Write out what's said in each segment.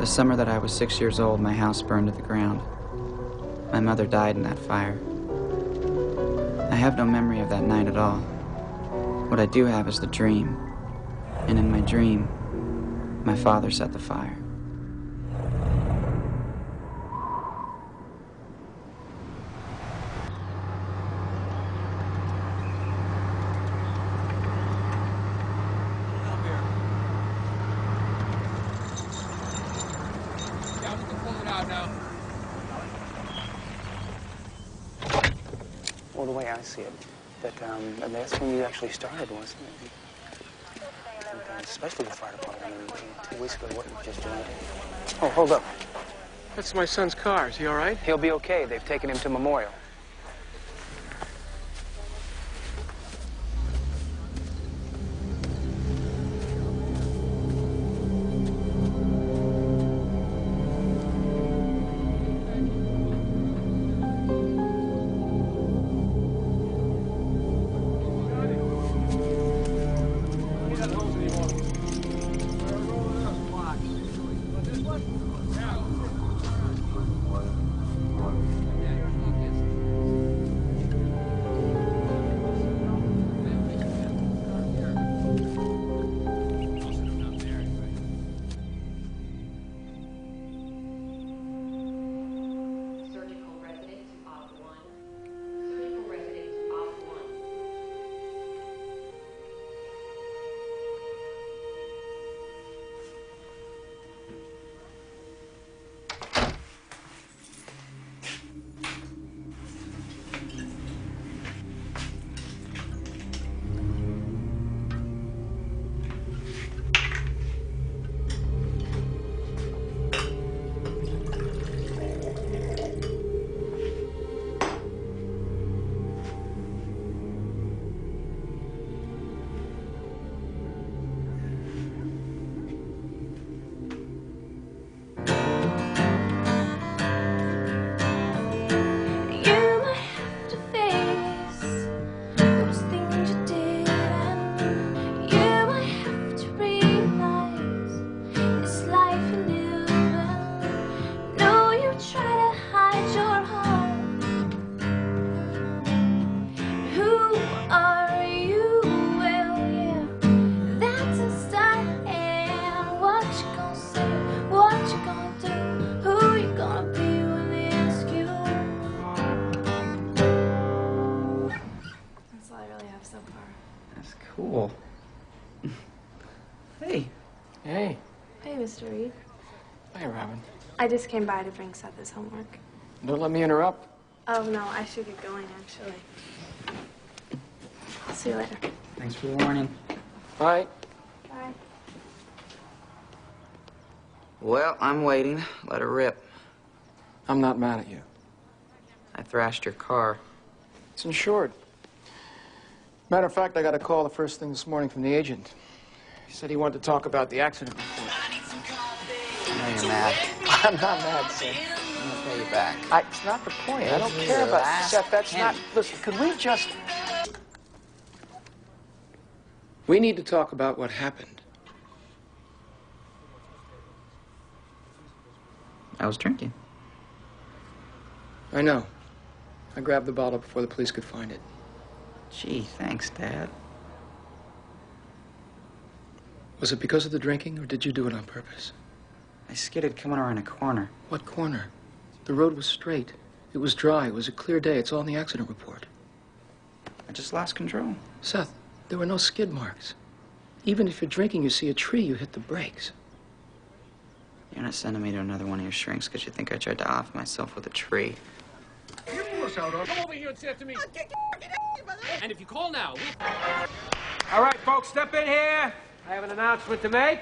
summer that I was 6 years old, my house burned to the ground. My mother died in that fire. I have no memory of that night at all. What I do have is the dream. And in my dream, my father set the fire. Well, the way I see it, that's when you actually started, wasn't it? And, especially the fire department. I mean, 2 weeks ago, what you just joined. Oh, hold up. That's my son's car. Is he all right? He'll be okay. They've taken him to Memorial. Cool. Hey. Hey. Hey, Mr. Reed. Hey, Robin. I just came by to bring Seth his homework. Don't let me interrupt. Oh, no, I should get going, actually. I'll see you later. Thanks for the warning. Bye. Bye. Well, I'm waiting. Let her rip. I'm not mad at you. I thrashed your car. It's insured. Matter of fact, I got a call the first thing this morning from the agent. He said he wanted to talk about the accident report. I know you're mad. I'm not mad, Seth. I'm gonna pay you back. It's not the point. I don't care about Seth. That's not... Listen, could we just... We need to talk about what happened. I was drinking. I know. I grabbed the bottle before the police could find it. Gee, thanks, Dad. Was it because of the drinking, or did you do it on purpose? I skidded coming around a corner. What corner? The road was straight. It was dry. It was a clear day. It's all in the accident report. I just lost control. Seth, there were no skid marks. Even if you're drinking, you see a tree, you hit the brakes. You're not sending me to another one of your shrinks because you think I tried to off myself with a tree. Come over here and say it to me. And if you call now... All right, folks, step in here. I have an announcement to make.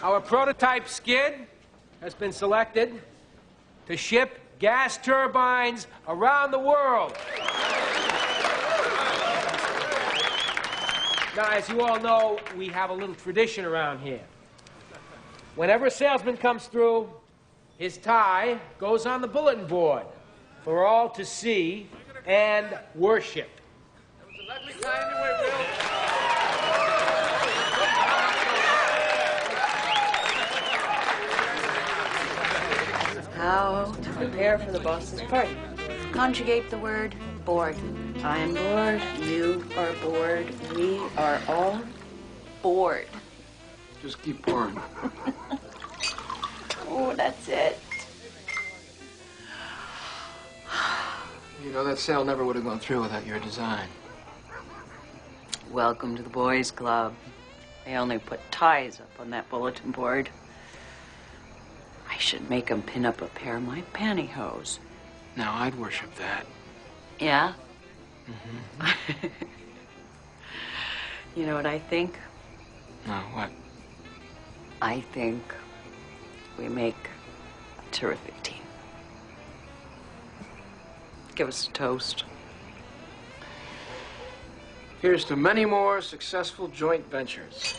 Our prototype skid has been selected to ship gas turbines around the world. Now, as you all know, we have a little tradition around here. Whenever a salesman comes through, his tie goes on the bulletin board for all to see and worship. prepare for the boss's party. Conjugate the word bored. I am bored. You are bored. We are all bored. Just keep pouring. Oh, that's it. You know, that sale never would have gone through without your design. Welcome to the boys' club. They only put ties up on that bulletin board. I should make them pin up a pair of my pantyhose. Now, I'd worship that. Yeah? Mm-hmm. You know what I think? No, what? I think we make a terrific team. Give us a toast. Here's to many more successful joint ventures.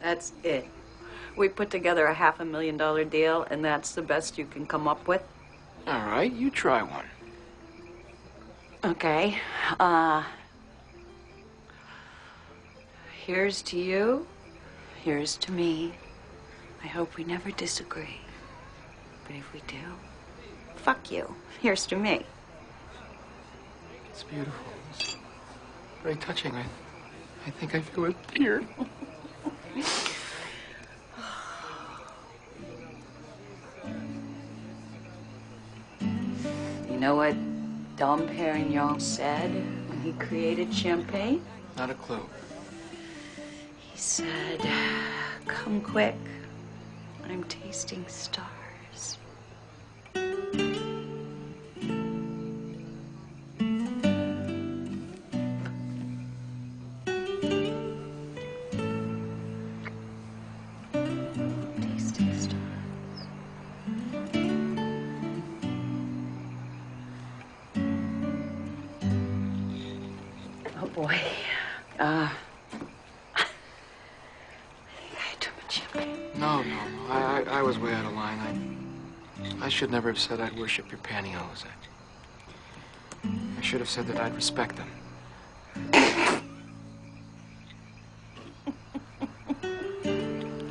That's it. We put together a $500,000 deal, and that's the best you can come up with? All right, you try one. Okay. Here's to you. Here's to me. I hope we never disagree. But if we do, fuck you. Here's to me. It's beautiful. It's very touching. I think I feel a tear. You know what Dom Perignon said when he created champagne? Not a clue. He said, "Come quick. I'm tasting stars." Tasting stars. Oh boy. I think I had too much champagne. No. I was way out of line. I should never have said I'd worship your pantyhose. I should have said that I'd respect them.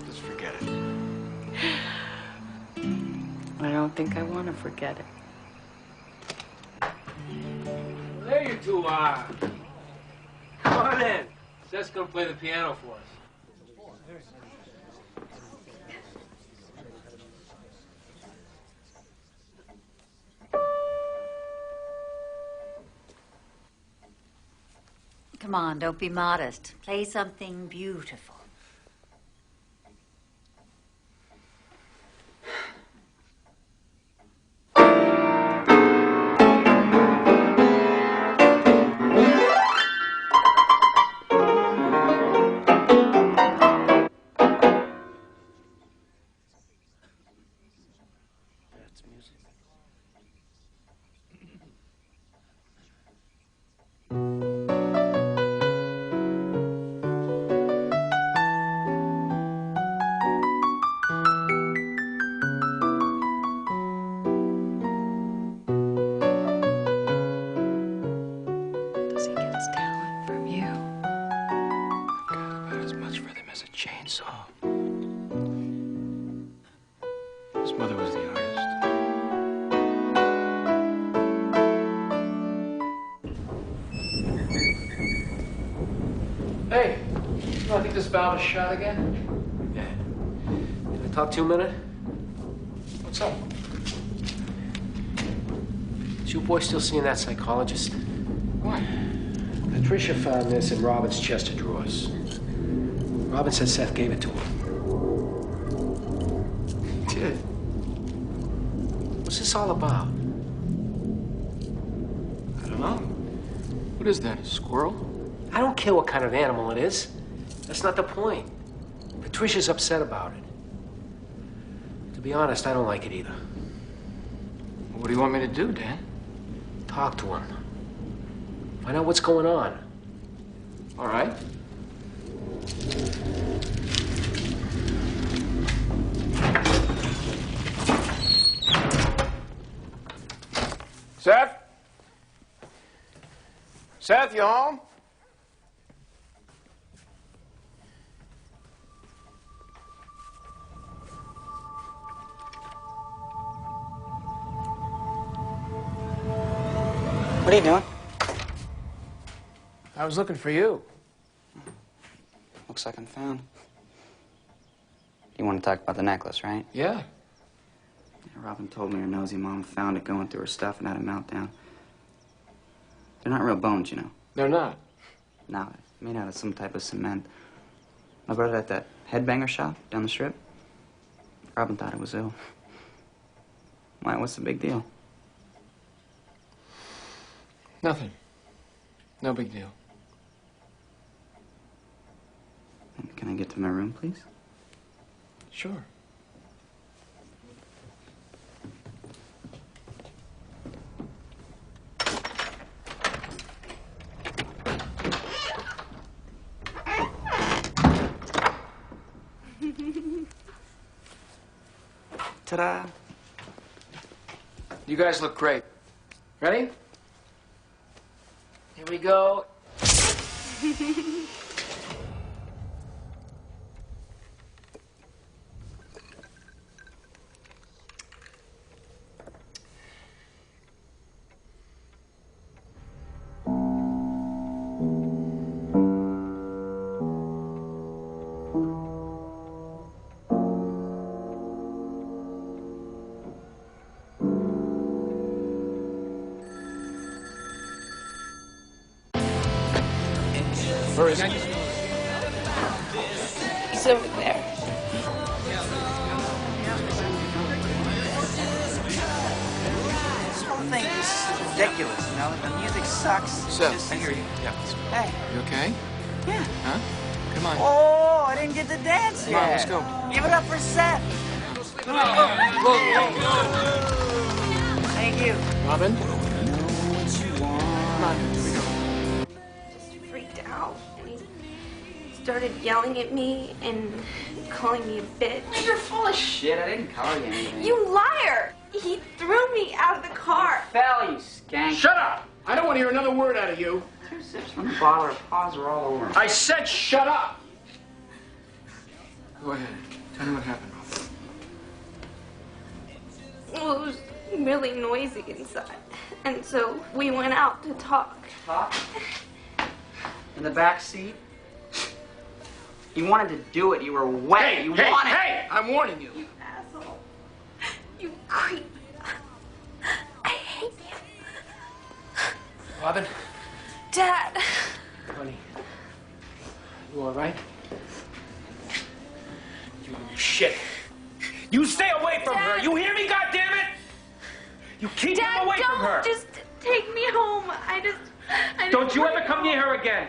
Just forget it. I don't think I want to forget it. There you two are. Come on in. Seth's gonna play the piano for us. Come on, don't be modest. Play something beautiful. That's music. Does he get his talent from you? Got about as much rhythm as a chainsaw. His mother was the artist. Hey, I think this valve is shot again. Yeah. Can I talk to you a minute? What's up? Is your boy still seeing that psychologist? What? Patricia found this in Robin's chest of drawers. Robin said Seth gave it to her. He did. What's this all about? I don't know. What is that, a squirrel? I don't care what kind of animal it is. That's not the point. Patricia's upset about it. To be honest, I don't like it either. What do you want me to do, Dan? Talk to him. Find out what's going on. All right. Seth? Seth, you home? you doing? I was looking for you. Looks like I'm found. You want to talk about the necklace, right? Yeah. Yeah, Robin told me her nosy mom found it going through her stuff and had a meltdown. They're not real bones, you know. They're not. No, made out of some type of cement. I bought it at that headbanger shop down the strip. Robin thought it was ill. Why, what's the big deal? Nothing. No big deal. Can I get to my room, please? Sure. Ta-da! You guys look great. Ready? Here we go. Where is he? He's over there. This whole thing is ridiculous, you know? The music sucks. Seth, I hear you. Yeah. Hey. You okay? Yeah. Huh? Come on. Oh, I didn't get to dance Come yet. on, let's go. Give it up for Seth. Thank you. Robin? Come on, here we go. Just freaked out. And he started yelling at me and calling me a bitch. You're full of shit. I didn't call you anything. You liar! He threw me out of the car. fell, you skank. Shut up! I don't want to hear another word out of you. 2 sips from the bottle, her paws are all over. I said shut up! Go ahead. Tell me what happened. Well, it was really noisy inside. And so we went out to talk. Talk? In the back seat? You wanted to do it. You were wet. You wanted. Hey! I'm warning you. You asshole. You creep. I hate you. Robin? Dad. Honey. You all right? You shit. You stay away from her. You hear me, goddammit? You keep him away from her. Dad, just take me home. I Don't you ever come near her again.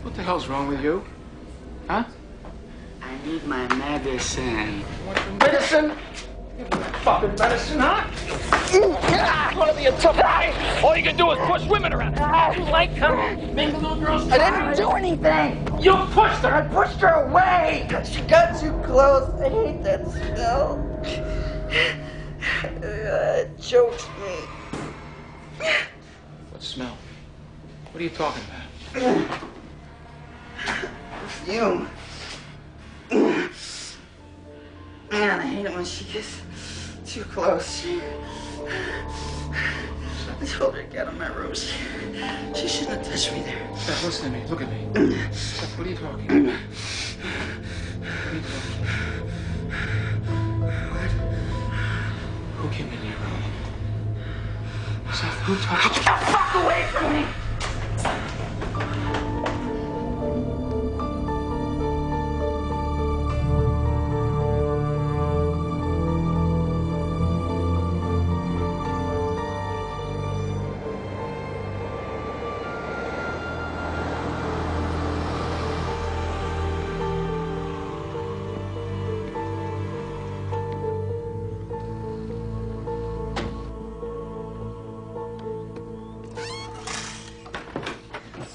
What the hell's wrong with you? Huh? I need my medicine. Medicine? Fucking medicine, huh? Wanna be a tough guy? All you can do is push women around. Like make the little girls. I didn't do anything. You pushed her. I pushed her away. She got too close. I hate that smell. It chokes me. What smell? What are you talking about? You. Man, I hate it when she gets too close. I told her to get on my robe. She shouldn't have touched me there. Seth, listen to me. Look at me. Seth, what are you talking about? What are you talking about? What? Who came in your room? Seth, who touched you? Get the fuck away from me!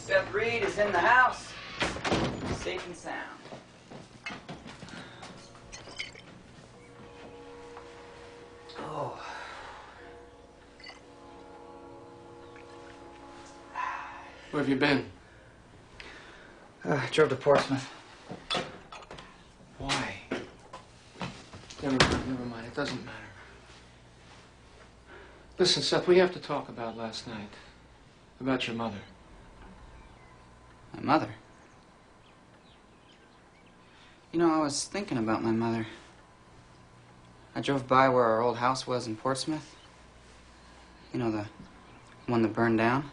Seth Reed is in the house. Safe and sound. Oh. Where have you been? I drove to Portsmouth. Never mind. It doesn't matter. Listen, Seth, we have to talk about last night. About your mother. My mother? You know, I was thinking about my mother. I drove by where our old house was in Portsmouth. You know, the one that burned down.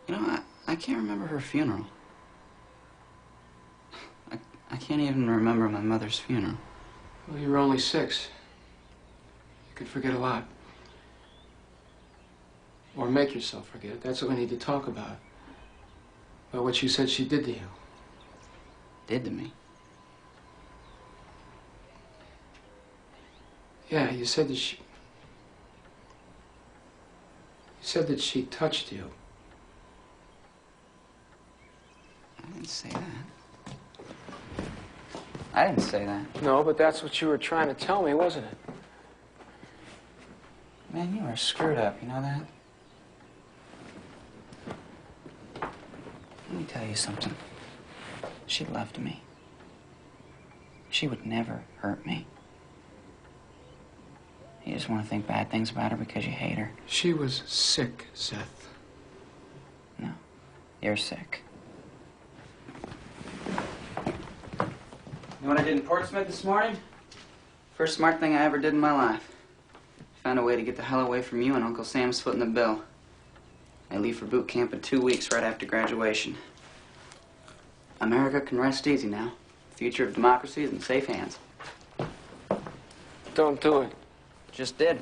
You know, I can't remember her funeral. I can't even remember my mother's funeral. Well, you were only 6. You could forget a lot. Or make yourself forget. That's what we need to talk about. About what you said she did to you. Did to me? Yeah, you said that she... You said that she touched you. I didn't say that. I didn't say that. No, but that's what you were trying to tell me, wasn't it? Man, you are screwed up, you know that? Let me tell you something. She loved me. She would never hurt me. You just want to think bad things about her because you hate her. She was sick, Seth. No, you're sick. You know what I did in Portsmouth this morning? First smart thing I ever did in my life. Found a way to get the hell away from you and Uncle Sam's footing the bill. I leave for boot camp in 2 weeks right after graduation. America can rest easy now. The future of democracy is in safe hands. Don't do it. Just did.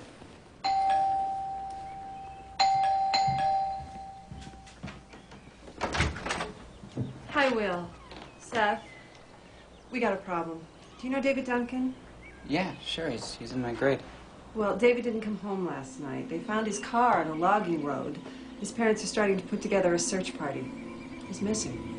Hi, Will. Seth. We got a problem. Do you know David Duncan? Yeah, sure, he's in my grade. Well, David didn't come home last night. They found his car on a logging road. His parents are starting to put together a search party. He's missing.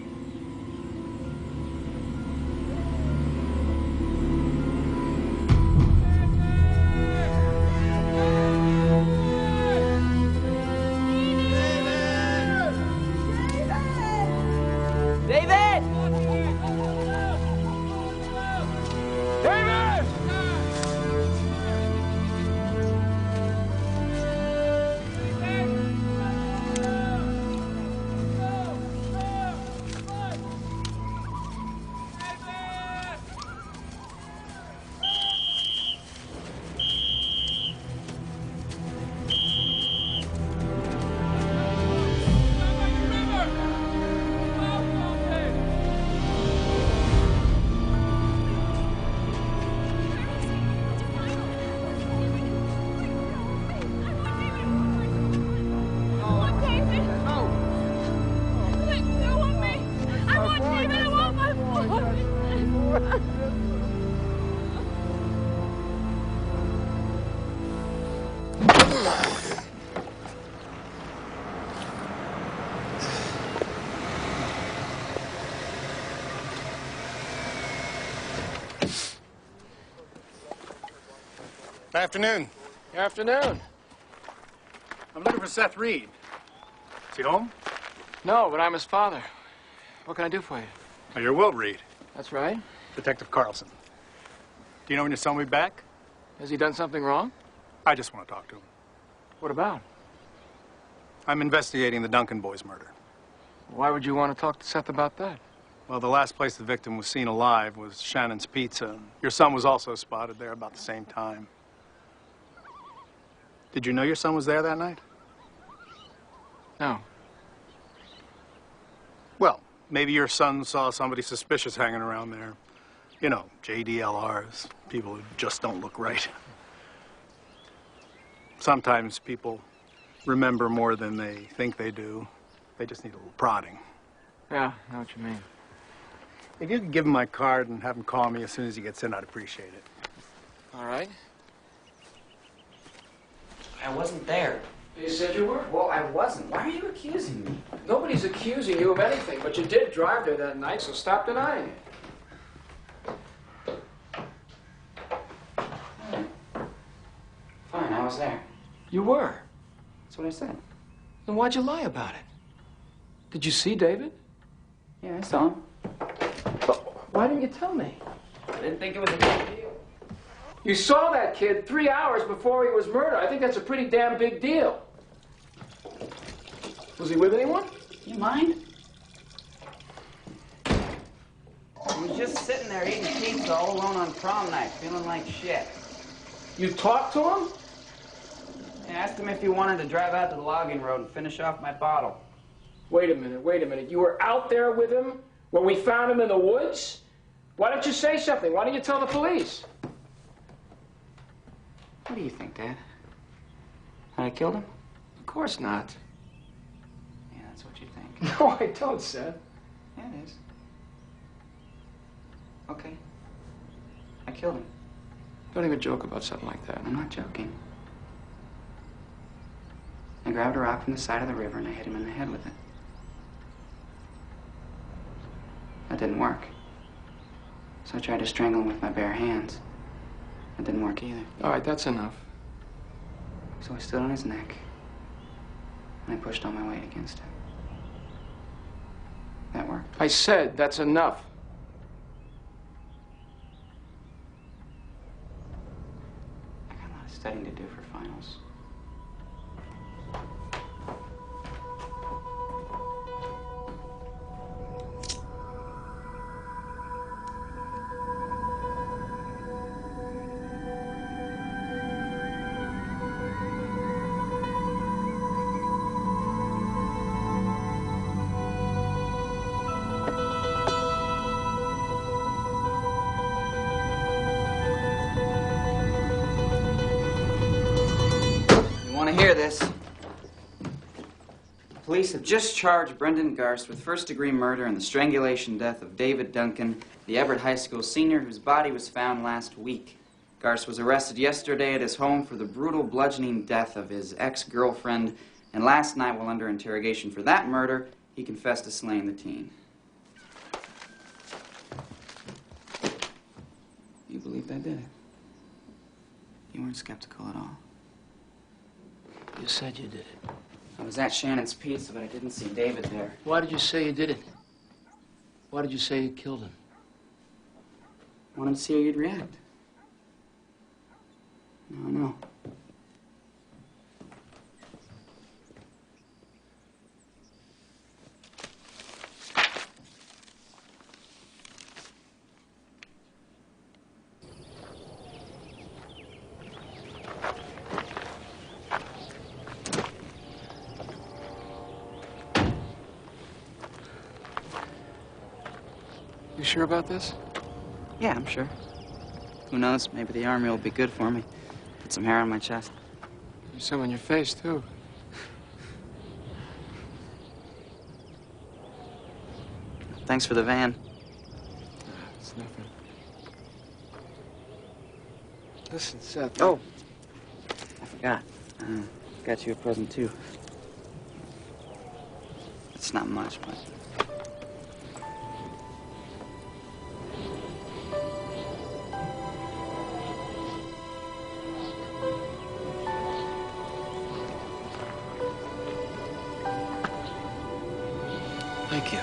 Afternoon. Good afternoon. I'm looking for Seth Reed. Is he home? No, but I'm his father. What can I do for you? Oh, you're Will Reed. That's right. Detective Carlson. Do you know when your son will be back? Has he done something wrong? I just want to talk to him. What about? I'm investigating the Duncan boys' murder. Why would you want to talk to Seth about that? Well, the last place the victim was seen alive was Shannon's Pizza. Your son was also spotted there about the same time. Did you know your son was there that night? No. Well, maybe your son saw somebody suspicious hanging around there. You know, JDLRs, people who just don't look right. Sometimes people remember more than they think they do. They just need a little prodding. Yeah, I know what you mean. If you could give him my card and have him call me as soon as he gets in, I'd appreciate it. All right. I wasn't there. You said you were? Well, I wasn't. Why are you accusing me? Nobody's accusing you of anything, but you did drive there that night, so stop denying it. Fine, I was there. You were? That's what I said. Then why'd you lie about it? Did you see David? Yeah, I saw him. Why didn't you tell me? I didn't think it was a big deal. You saw that kid 3 hours before he was murdered. I think that's a pretty damn big deal. Was he with anyone? You mind? He was just sitting there eating pizza all alone on prom night, feeling like shit. You talked to him? I asked him if he wanted to drive out to the logging road and finish off my bottle. Wait a minute. You were out there with him when we found him in the woods? Why don't you say something? Why don't you tell the police? What do you think, Dad? That I killed him? Of course not. Yeah, that's what you think. No, I don't, Seth. Yeah, it is. Okay. I killed him. Don't even joke about something like that. I'm not joking. I grabbed a rock from the side of the river and I hit him in the head with it. That didn't work. So I tried to strangle him with my bare hands. That didn't work either. All right, that's enough. So I stood on his neck and I pushed all my weight against him. That worked. I said that's enough. I got a lot of studying to do for finals. Hear this. Police have just charged Brendan Garst with first-degree murder and the strangulation death of David Duncan, the Everett High School senior whose body was found last week. Garst was arrested yesterday at his home for the brutal bludgeoning death of his ex-girlfriend, and last night, while under interrogation for that murder, he confessed to slaying the teen. You believed I did it? You weren't skeptical at all. You said you did it. I was at Shannon's Pizza, but I didn't see David there. Why did you say you did it? Why did you say you killed him? I wanted to see how you'd react. No. You sure about this? Yeah, I'm sure. Who knows? Maybe the army will be good for me. Put some hair on my chest. There's some on your face, too. Thanks for the van. It's nothing. Listen, Seth. Oh, I forgot. Got you a present, too. It's not much, but... Thank you.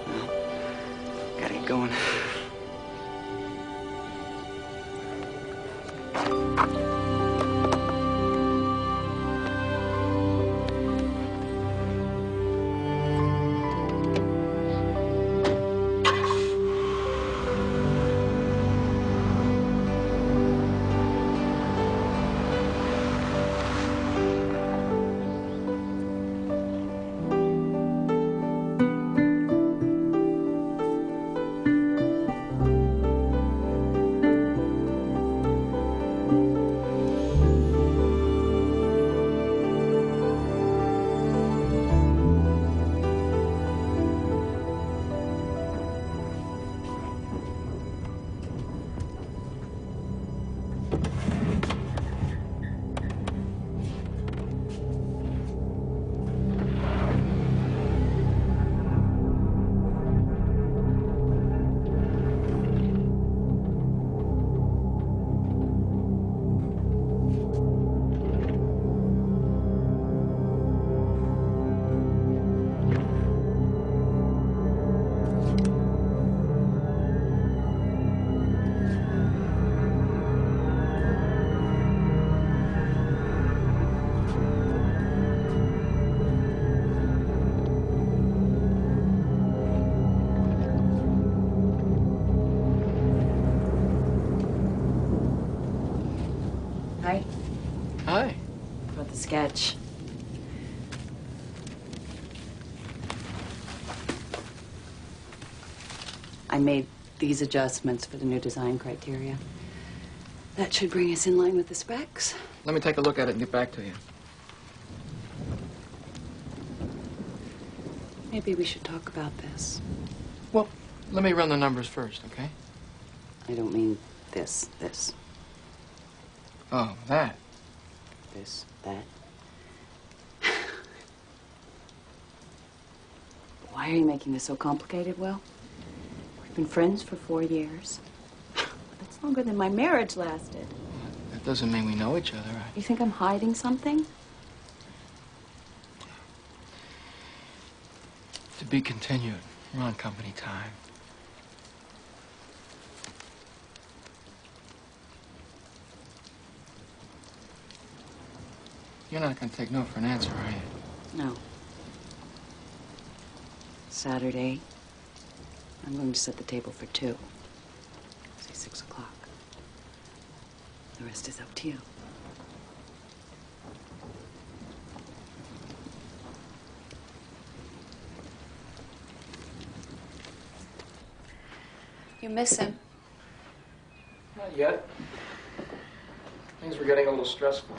Well, gotta get going. sketch. I made these adjustments for the new design criteria. That should bring us in line with the specs. Let me take a look at it and get back to you. Maybe we should talk about this. Well, let me run the numbers first, okay? I don't mean this. Oh, that. This, that. Why are you making this so complicated, Will? We've been friends for 4 years. That's longer than my marriage lasted. That doesn't mean we know each other. You think I'm hiding something? To be continued. We're on company time. You're not going to take no for an answer, are you? No. Saturday, I'm going to set the table for 2. Say 6 o'clock. The rest is up to you. You miss him? Not yet. Things were getting a little stressful.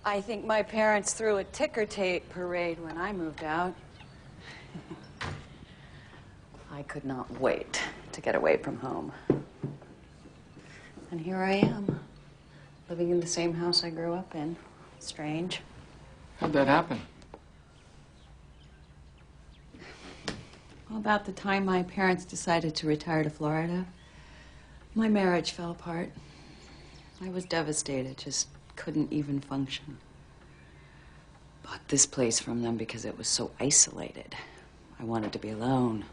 I think my parents threw a ticker tape parade when I moved out. I could not wait to get away from home. And here I am, living in the same house I grew up in. Strange. How'd that happen? Well, about the time my parents decided to retire to Florida, my marriage fell apart. I was devastated, just couldn't even function. Bought this place from them because it was so isolated. I wanted to be alone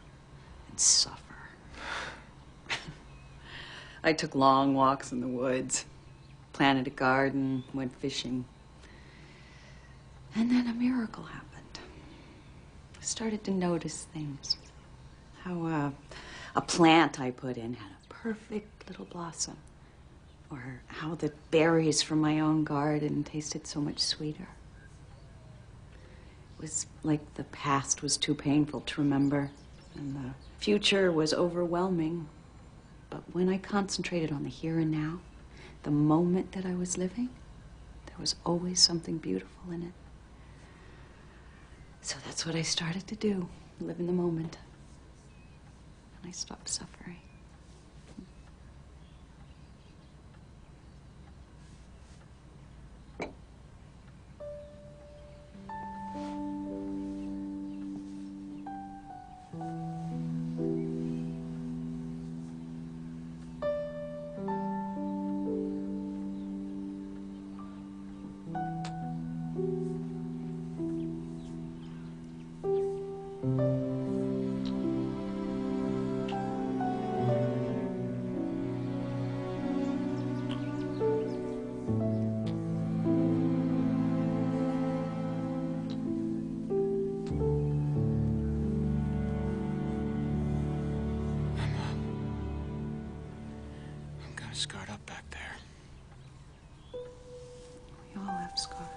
and suffer. I took long walks in the woods, planted a garden, went fishing. And then a miracle happened. I started to notice things. How a plant I put in had a perfect little blossom. Or how the berries from my own garden tasted so much sweeter. It was like the past was too painful to remember, and the future was overwhelming. But when I concentrated on the here and now, the moment that I was living, there was always something beautiful in it. So that's what I started to do, live in the moment. And I stopped suffering. Scarred up back there. We all have scars.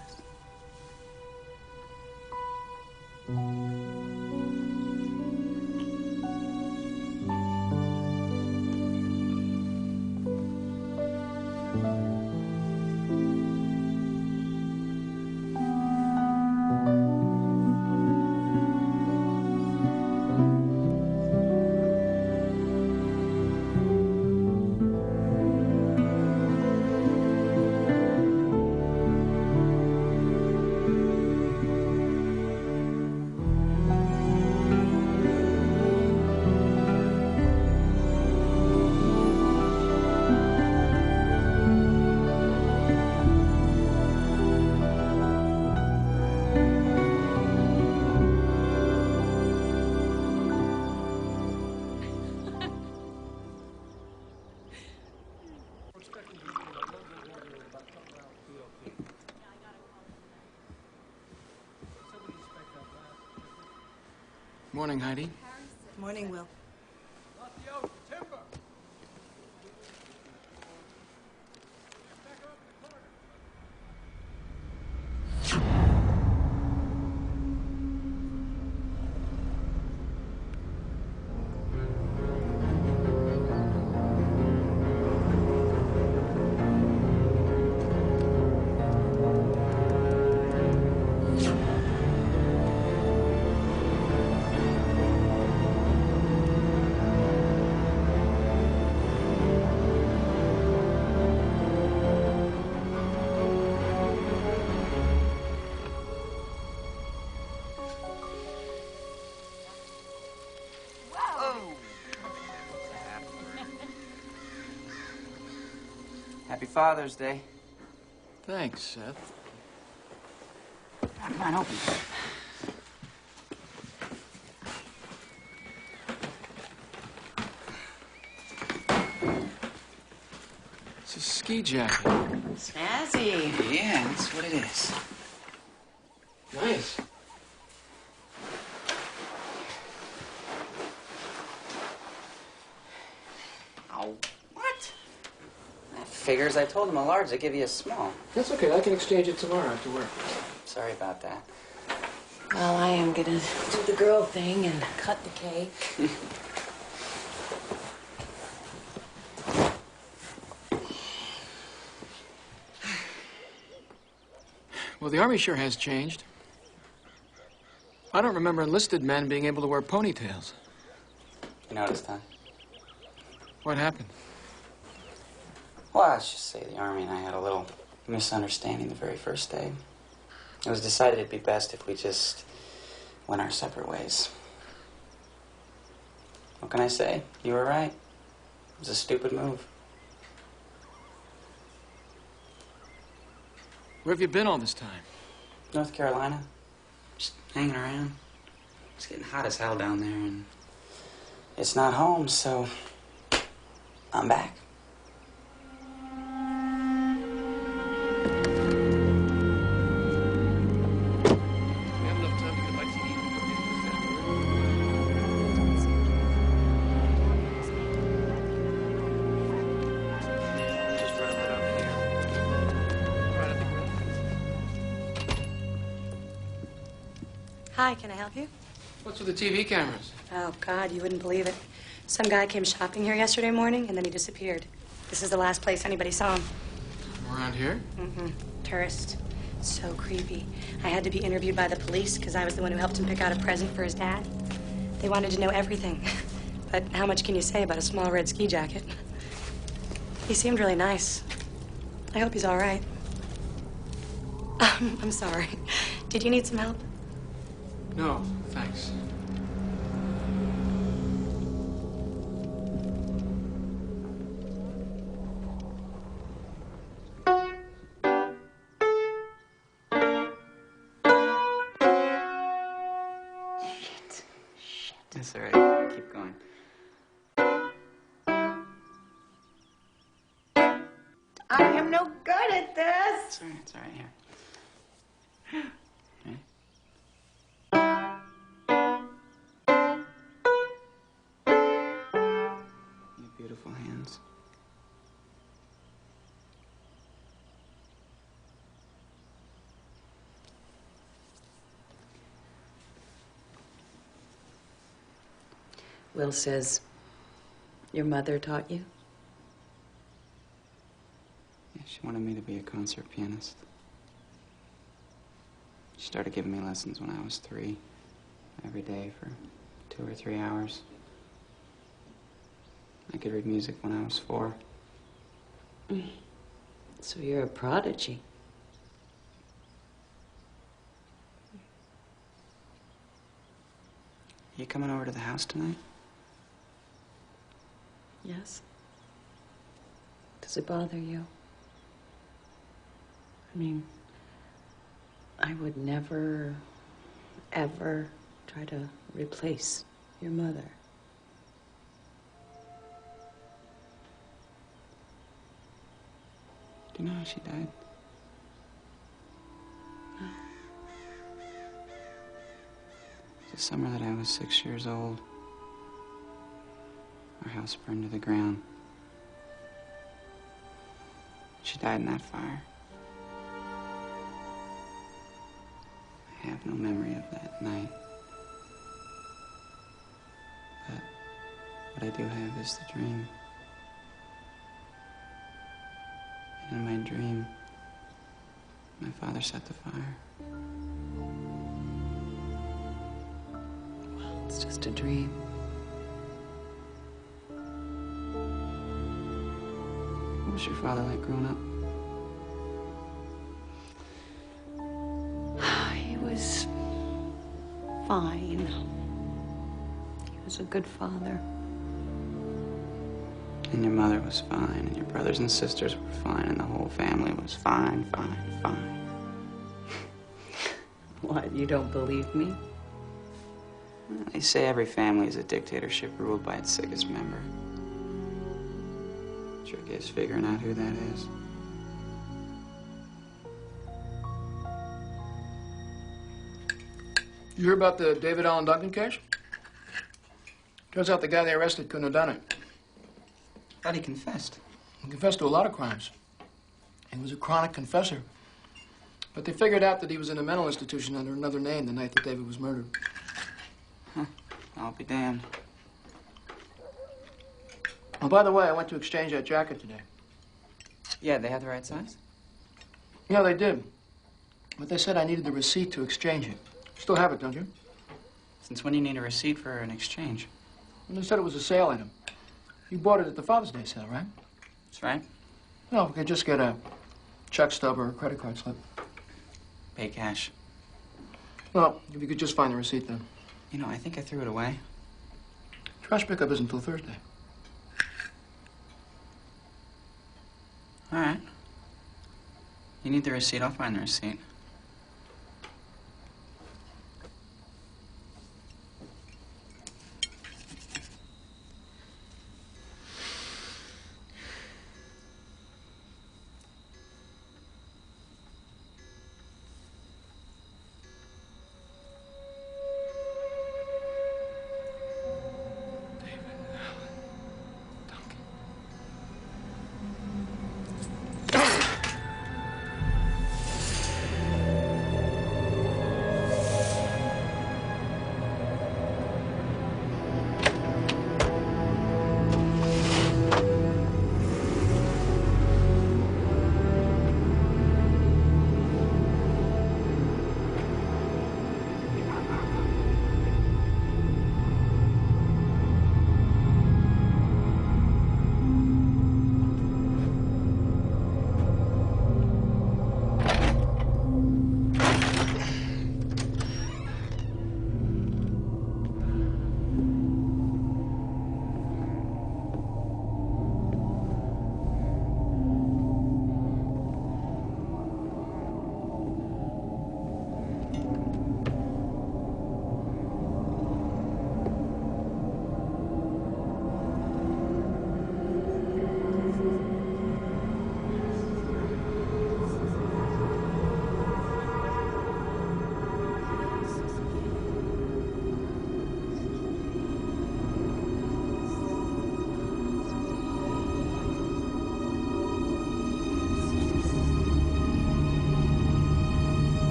Morning, Heidi. Morning, Will. Happy Father's Day. Thanks, Seth. Come on, open it. It's a ski jacket. Snazzy. Yeah, that's what it is. Nice. Oh, what? That figures. I told him a large. They give you a small. That's okay. I can exchange it tomorrow after work. Sorry about that. Well, I am gonna do the girl thing and cut the cake. Well, the Army sure has changed. I don't remember enlisted men being able to wear ponytails. You noticed, huh? What happened? Well, let's just say the Army and I had a little misunderstanding the very first day. It was decided it'd be best if we just went our separate ways. What can I say? You were right. It was a stupid move. Where have you been all this time? North Carolina. Just hanging around. It's getting hot as hell down there, and it's not home, so I'm back. Hi, can I help you? What's with the TV cameras? Oh, God, you wouldn't believe it. Some guy came shopping here yesterday morning, and then he disappeared. This is the last place anybody saw him. Around here? Mm-hmm. Tourist. So creepy. I had to be interviewed by the police because I was the one who helped him pick out a present for his dad. They wanted to know everything. But how much can you say about a small red ski jacket? He seemed really nice. I hope he's all right. I'm sorry. Did you need some help? No, thanks. That's all right. Keep going. I am no good at this. It's all right. It's all right. Here. Okay. You have beautiful hands. Will says your mother taught you? Yeah, she wanted me to be a concert pianist. She started giving me lessons when I was 3, every day for 2 or 3 hours. I could read music when I was 4. So you're a prodigy. You coming over to the house tonight? Yes. Does it bother you? I mean, I would never, ever try to replace your mother. Do you know how she died? No. The summer that I was 6 years old, our house burned to the ground. She died in that fire. I have no memory of that night. But what I do have is the dream. And in my dream, my father set the fire. Well, it's just a dream. What was your father like growing up? He was fine. He was a good father. And your mother was fine, and your brothers and sisters were fine, and the whole family was fine, fine, fine. What, you don't believe me? Well, they say every family is a dictatorship ruled by its sickest member. Trick is figuring out who that is. You hear about the David Allen Duncan case? Turns out the guy they arrested couldn't have done it. Thought he confessed. He confessed to a lot of crimes. He was a chronic confessor. But they figured out that he was in a mental institution under another name the night that David was murdered. Huh. I'll be damned. Oh, by the way, I went to exchange that jacket today. Yeah, they had the right size? Yeah, they did. But they said I needed the receipt to exchange it. Still have it, don't you? Since when do you need a receipt for an exchange? And they said it was a sale item. You bought it at the Father's Day sale, right? That's right. No, we could just get a check stub or a credit card slip. Pay cash. Well, if you could just find the receipt then. You know, I think I threw it away. Trash pickup isn't until Thursday. All right. You need the receipt? I'll find the receipt.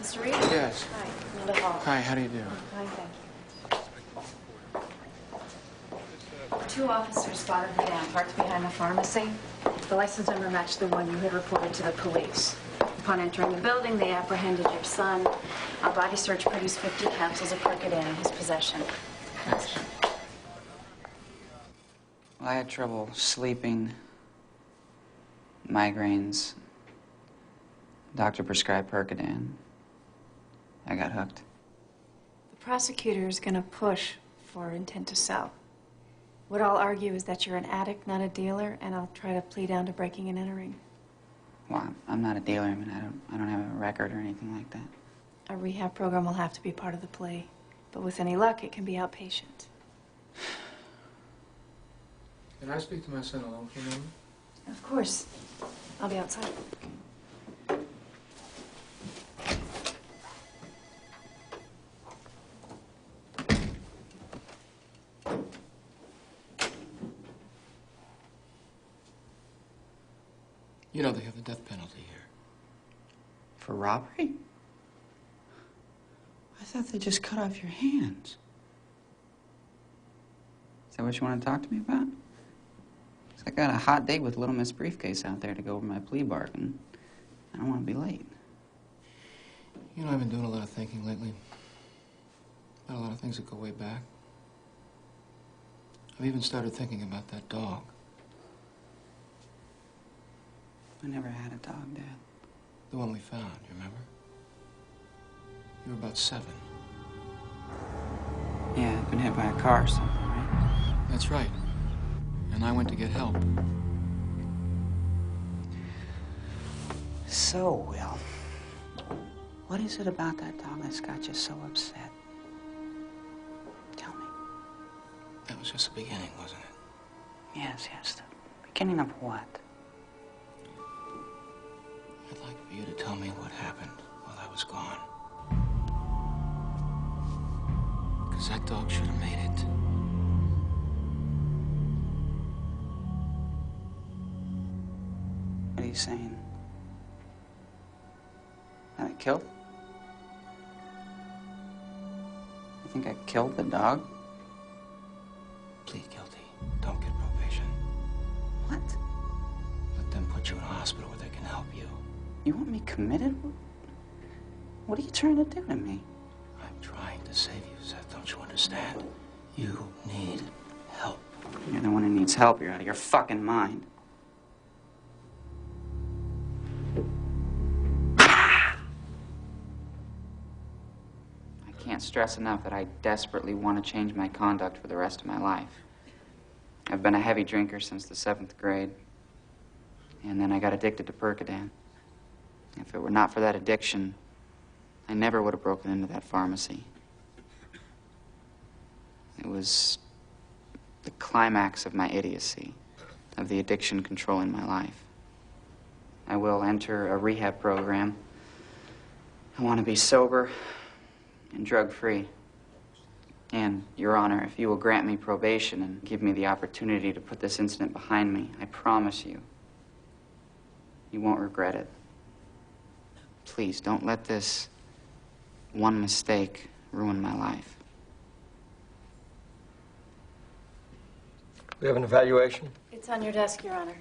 Mr. Reed? Yes. Hi, Amanda Hall. Hi, how do you do? Fine, thank you. 2 officers spotted the van parked behind the pharmacy. The license number matched the one you had reported to the police. Upon entering the building, they apprehended your son. A body search produced 50 capsules of Percodan in his possession. Thanks. Well, I had trouble sleeping, migraines. Doctor prescribed Percodan. I got hooked. The prosecutor is going to push for intent to sell. What I'll argue is that you're an addict, not a dealer, and I'll try to plea down to breaking and entering. Well, I'm not a dealer. I mean, I don't have a record or anything like that. A rehab program will have to be part of the plea, but with any luck, it can be outpatient. Can I speak to my son alone for a moment? Of course. I'll be outside. You know they have the death penalty here. For robbery? I thought they just cut off your hands. Is that what you want to talk to me about? 'Cause I got a hot date with Little Miss Briefcase out there to go over my plea bargain. I don't want to be late. You know, I've been doing a lot of thinking lately. About a lot of things that go way back. I've even started thinking about that dog. I never had a dog, Dad. The one we found, you remember? You were about 7. Yeah, I'd been hit by a car or something, right? That's right. And I went to get help. So, Will, what is it about that dog that's got you so upset? Tell me. That was just the beginning, wasn't it? Yes, the beginning of what? I'd like for you to tell me what happened while I was gone. Because that dog should have made it. What are you saying? That I killed? You think I killed the dog? Plead guilty. Don't get probation. What? Let them put you in a hospital where they can help you. You want me committed? What are you trying to do to me? I'm trying to save you, Seth. Don't you understand? You need help. You're the one who needs help. You're out of your fucking mind. I can't stress enough that I desperately want to change my conduct for the rest of my life. I've been a heavy drinker since the 7th grade. And then I got addicted to Percodan. If it were not for that addiction, I never would have broken into that pharmacy. It was the climax of my idiocy, of the addiction controlling my life. I will enter a rehab program. I want to be sober and drug-free. And, Your Honor, if you will grant me probation and give me the opportunity to put this incident behind me, I promise you, you won't regret it. Please, don't let this one mistake ruin my life. We have an evaluation? It's on your desk, Your Honor.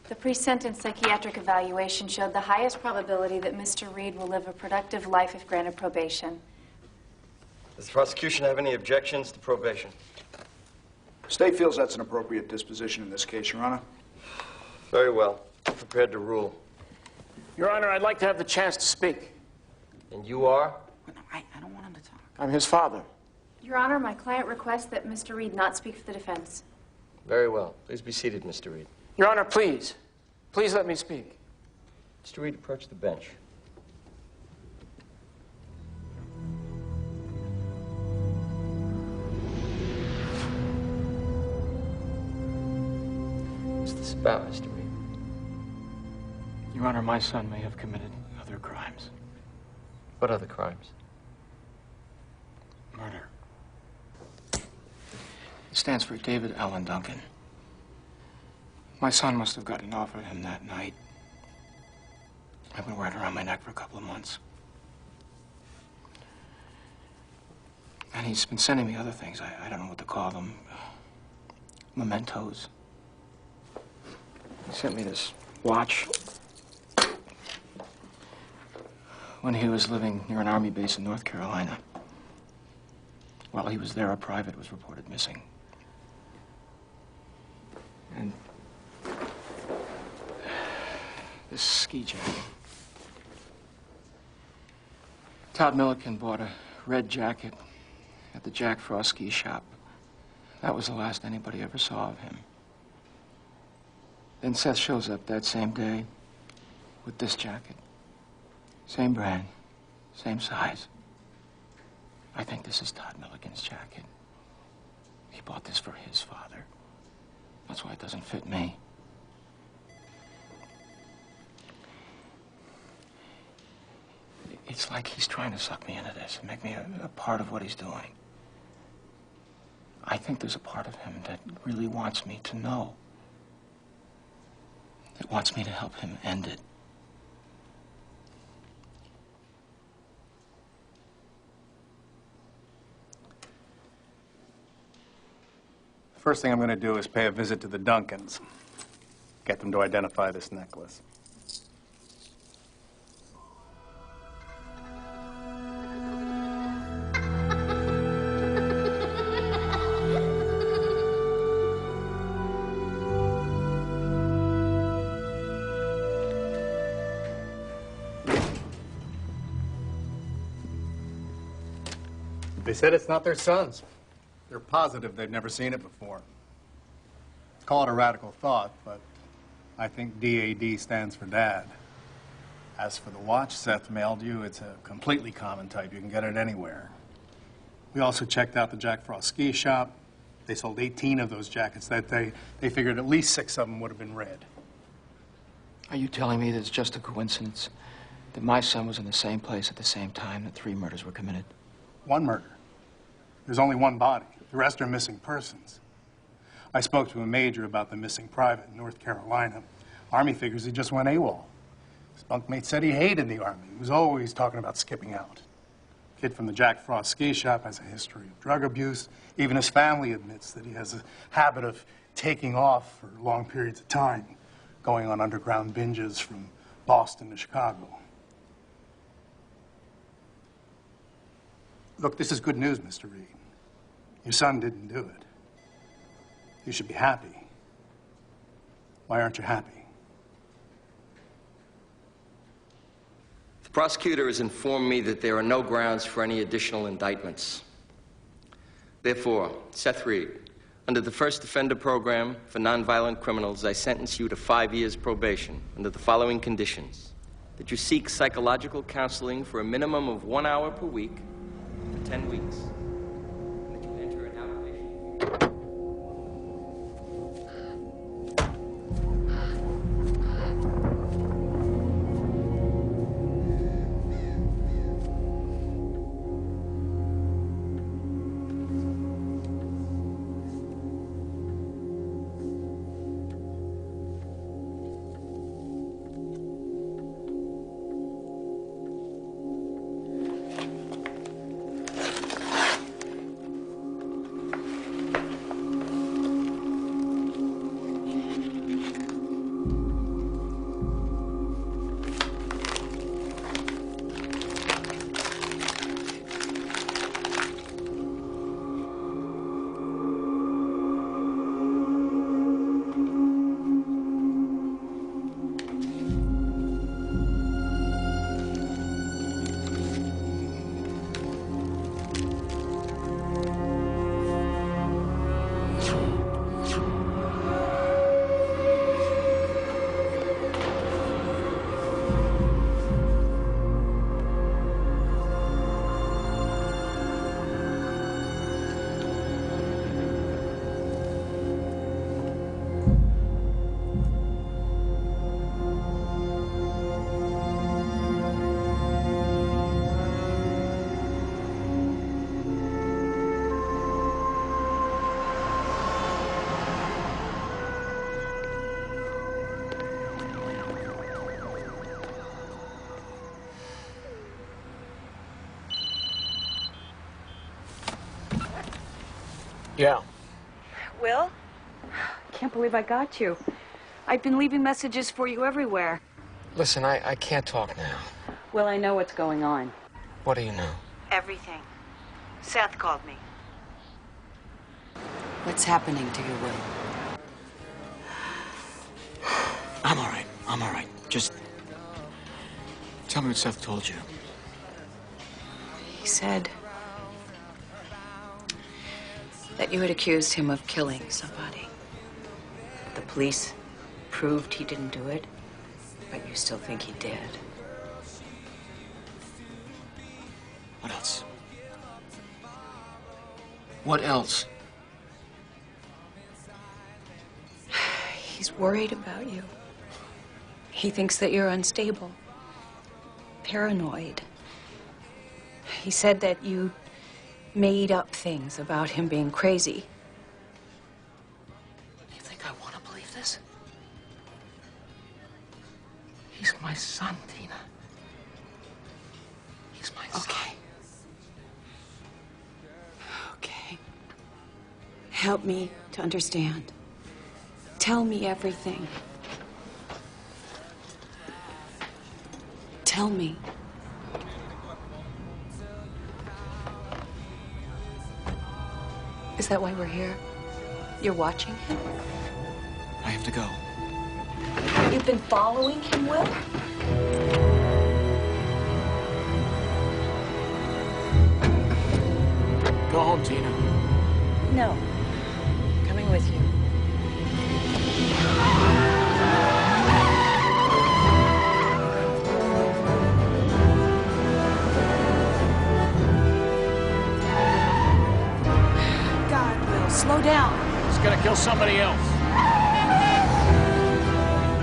The pre-sentence psychiatric evaluation showed the highest probability that Mr. Reed will live a productive life if granted probation. Does the prosecution have any objections to probation? The state feels that's an appropriate disposition in this case, Your Honor. Very well. I'm prepared to rule. Your Honor, I'd like to have the chance to speak. And you are? I don't want him to talk. I'm his father. Your Honor, my client requests that Mr. Reed not speak for the defense. Very well. Please be seated, Mr. Reed. Your Honor, please. Please let me speak. Mr. Reed, approach the bench. What's this about, Mr. Reed? Your Honor, my son may have committed other crimes. What other crimes? Murder. It stands for David Allen Duncan. My son must have gotten off of him that night. I've been wearing it around my neck for a couple of months. And he's been sending me other things. I don't know what to call them. Mementos. He sent me this watch. When he was living near an army base in North Carolina. While he was there, a private was reported missing. And this ski jacket. Todd Milliken bought a red jacket at the R4CE shop That was the last anybody ever saw of him. Then Seth shows up that same day with this jacket. Same brand, same size. I think this is Todd Milligan's jacket. He bought this for his father. That's why it doesn't fit me. It's like he's trying to suck me into this and make me a part of what he's doing. I think there's a part of him that really wants me to know. That wants me to help him end it. First thing I'm going to do is pay a visit to the Duncans. Get them to identify this necklace. They said it's not their son's. They're positive they've never seen it before. Call it a radical thought, but I think DAD stands for Dad. As for the watch Seth mailed you, it's a completely common type. You can get it anywhere. We also checked out the Jack Frost ski shop. They sold 18 of those jackets that day. They figured at least 6 of them would have been red. Are you telling me that it's just a coincidence that my son was in the same place at the same time that 3 murders were committed? 1 murder. There's only 1 body. The rest are missing persons. I spoke to a major about the missing private in North Carolina. Army figures he just went AWOL. His bunkmate said he hated the Army. He was always talking about skipping out. Kid from the Jack Frost ski shop has a history of drug abuse. Even his family admits that he has a habit of taking off for long periods of time, going on underground binges from Boston to Chicago. Look, this is good news, Mr. Reed. Your son didn't do it. You should be happy. Why aren't you happy? The prosecutor has informed me that there are no grounds for any additional indictments. Therefore, Seth Reed, under the First Offender Program for Nonviolent Criminals, I sentence you to 5 years probation under the following conditions: that you seek psychological counseling for a minimum of 1 hour per week for 10 weeks. And that you enter an outpatient. Yeah. Will? Can't believe I got you. I've been leaving messages for you everywhere. Listen, I can't talk now. Well, I know what's going on. What do you know? Everything. Seth called me. What's happening to you, Will? I'm all right. I'm all right. Just tell me what Seth told you. He said that you had accused him of killing somebody. The police proved he didn't do it, but you still think he did. What else? What else? He's worried about you. He thinks that you're unstable, paranoid. He said that you made up things about him being crazy. You think I want to believe this? He's my son, Tina. He's my son. Okay. Help me to understand. Tell me everything. Tell me. Is that why we're here? You're watching him? I have to go. You've been following him, Will? Go home, Tina. No. I'm coming with you. God, Will, slow down. He's gonna kill somebody else.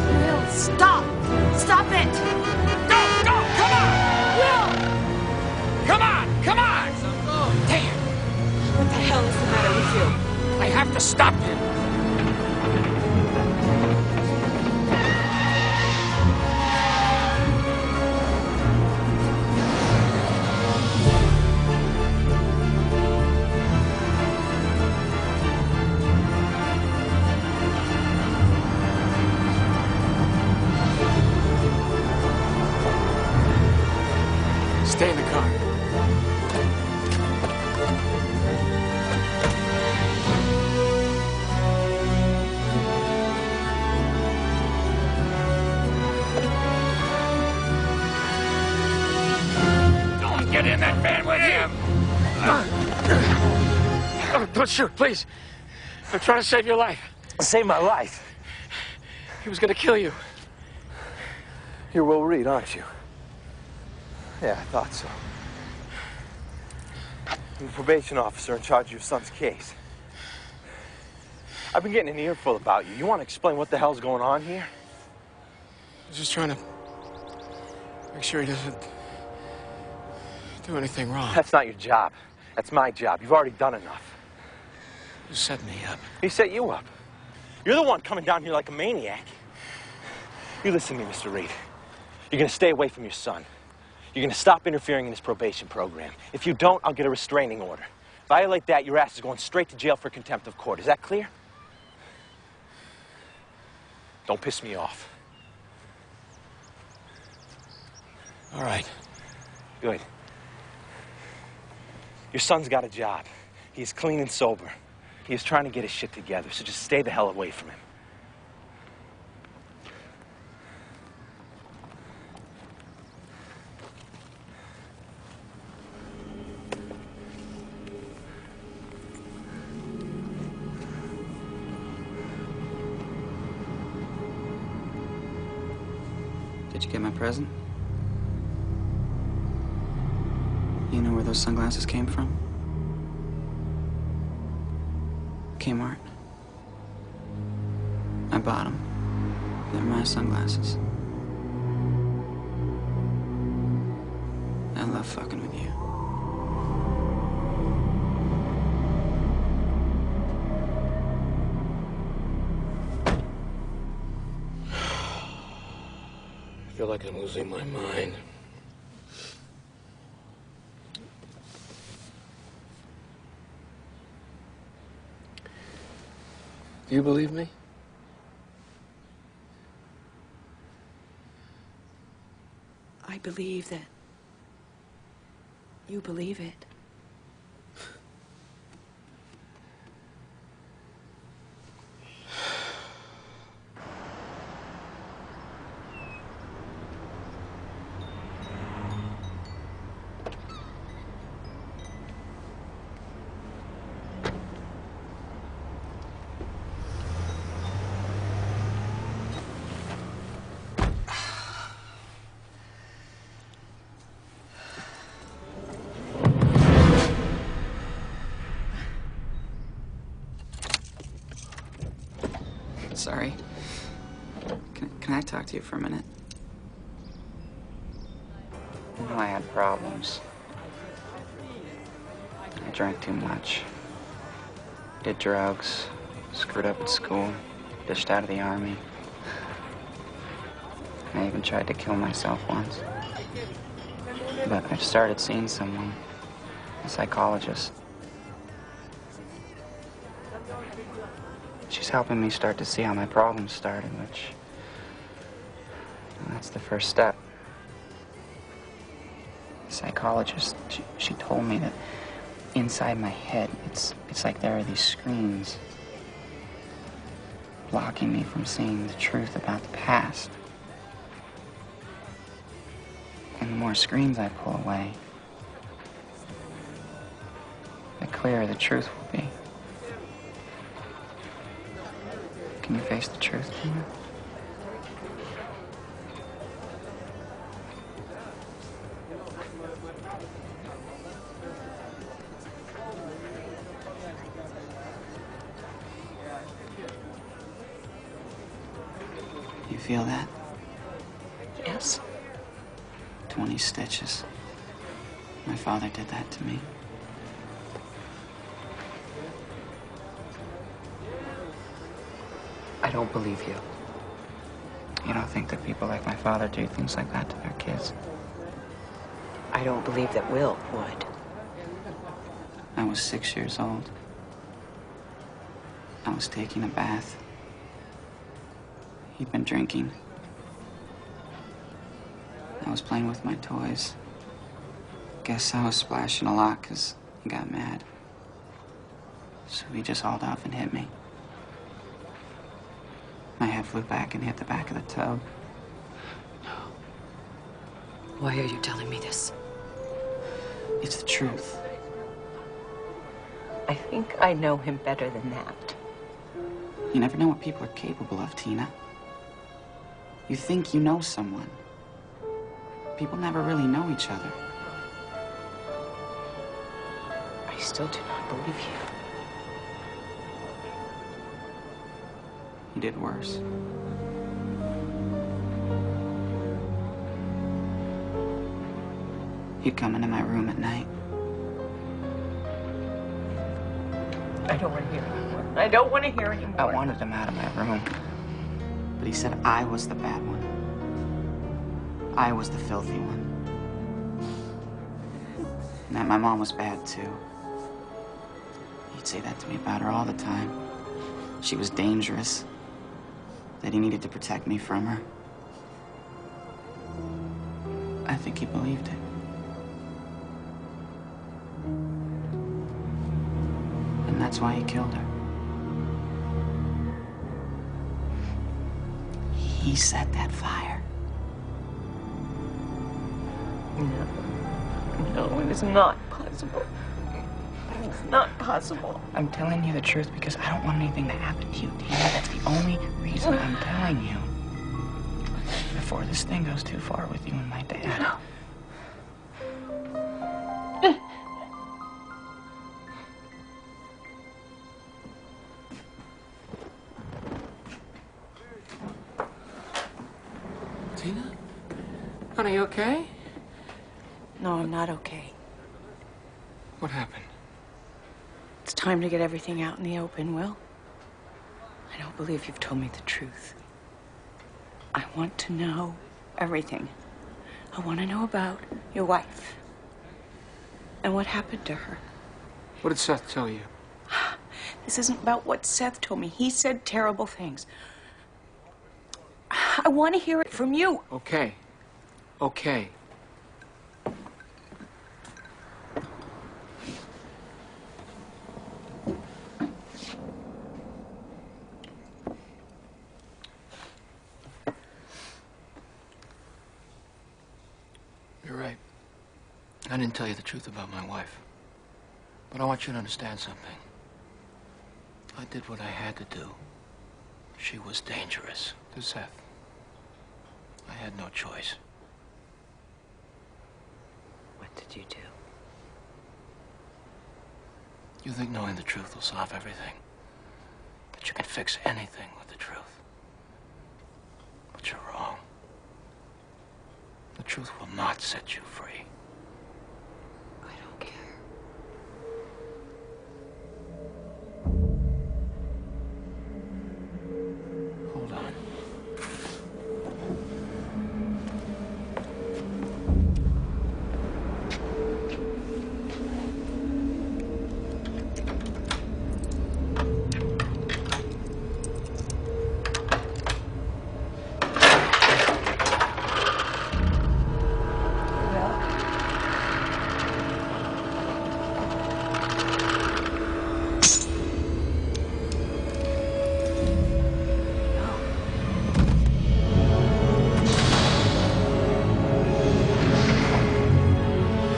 Will, stop! Stop it! Go! Go! Come on! Will! Come on! Come on! Damn! What the hell is the matter with you? I have to stop him. Stay in the car. Don't get in that van with him. Don't shoot, please. I'm trying to save your life. Save my life. He was gonna kill you. You're Will Reed, aren't you? Yeah, I thought so. I'm the probation officer in charge of your son's case. I've been getting an earful about you. You want to explain what the hell's going on here? I'm just trying to make sure he doesn't do anything wrong. That's not your job. That's my job. You've already done enough. You set me up. He set you up. You're the one coming down here like a maniac. You listen to me, Mr. Reed. You're going to stay away from your son. You're going to stop interfering in his probation program. If you don't, I'll get a restraining order. Violate that, your ass is going straight to jail for contempt of court. Is that clear? Don't piss me off. All right. Good. Your son's got a job. He is clean and sober. He is trying to get his shit together, so just stay the hell away from him. Did you get my present? You know where those sunglasses came from? Kmart. I bought them. They're my sunglasses. I love fucking with you. I feel like I'm losing my mind. Do you believe me? I believe that you believe it. sorry. Can I talk to you for a minute? You know I had problems. I drank too much. Did drugs. Screwed up at school. Dished out of the army. I even tried to kill myself once. But I've started seeing someone. A psychologist. She's helping me start to see how my problems started, which... well, that's the first step. The psychologist, she told me that inside my head, it's like there are these screens blocking me from seeing the truth about the past. And the more screens I pull away, the clearer the truth will be. Can you face the truth, Tina? You feel that? Yes. 20 stitches. My father did that to me. I don't believe you. You don't think that people like my father do things like that to their kids? I don't believe that Will would. I was 6 years old. I was taking a bath. He'd been drinking. I was playing with my toys. Guess I was splashing a lot because he got mad. So he just hauled off and hit me. My head flew back and hit the back of the tub. Why are you telling me this? It's the truth. I think I know him better than that. You never know what people are capable of, Tina. You think you know someone. People never really know each other. I still do not believe you. He did worse. He'd come into my room at night. I don't want to hear anymore. I don't want to hear anymore. I wanted him out of my room. But he said I was the bad one. I was the filthy one. And that my mom was bad, too. He'd say that to me about her all the time. She was dangerous. That he needed to protect me from her. I think he believed it. And that's why he killed her. He set that fire. No, it is not possible. It's not possible. I'm telling you the truth because I don't want anything to happen to you, Tina. That's the only reason I'm telling you. Before this thing goes too far with you and my dad. No. Tina? Honey, you okay? No, I'm not okay. What happened? It's time to get everything out in the open, Will. I don't believe you've told me the truth. I want to know everything. I want to know about your wife and what happened to her. What did Seth tell you? This isn't about what Seth told me. He said terrible things. I want to hear it from you. Okay. Okay. You're right. I didn't tell you the truth about my wife. But I want you to understand something. I did what I had to do. She was dangerous to Seth. I had no choice. What did you do? You think knowing the truth will solve everything? That you can fix anything with the truth? that you're wrong. The truth will not set you free. I don't care. Hold on.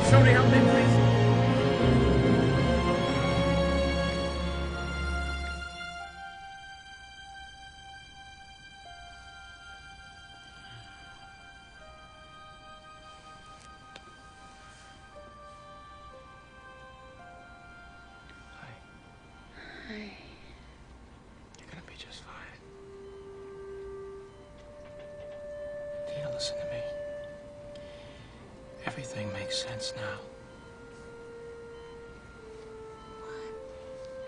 Somebody help me, please. You're gonna be just fine. Tina, listen to me. Everything makes sense now. What?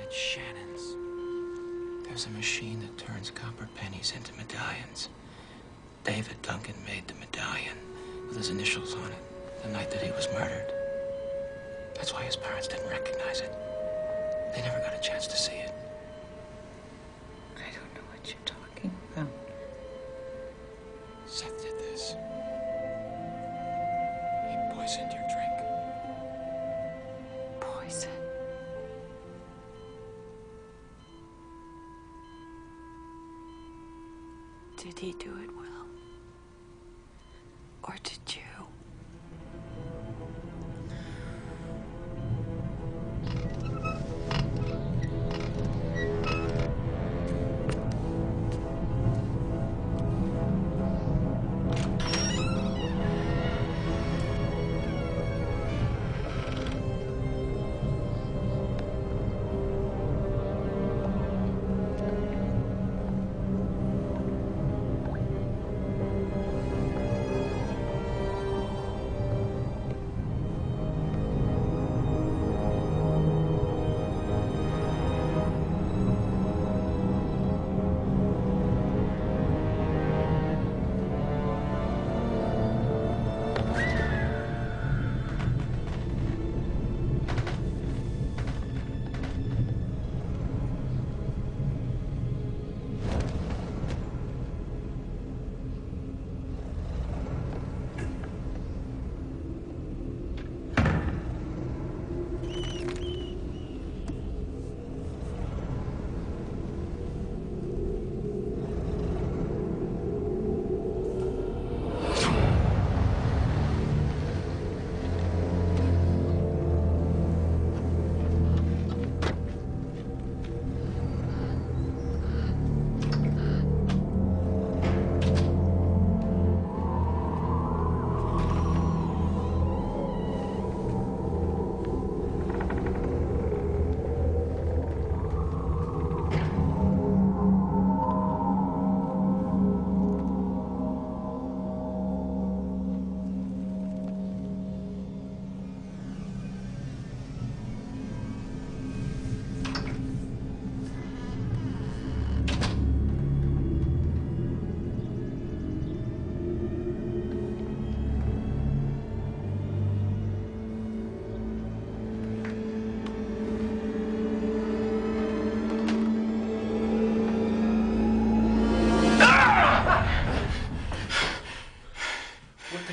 It's Shannon's. There's a machine that turns copper pennies into medallions. David Duncan made the medallion with his initials on it the night that he was murdered. That's why his parents didn't recognize it. They never got a chance to see it. I don't know what you're talking about. Seth did this. He poisoned your drink. Poison. Did he do it, Will? Or did you?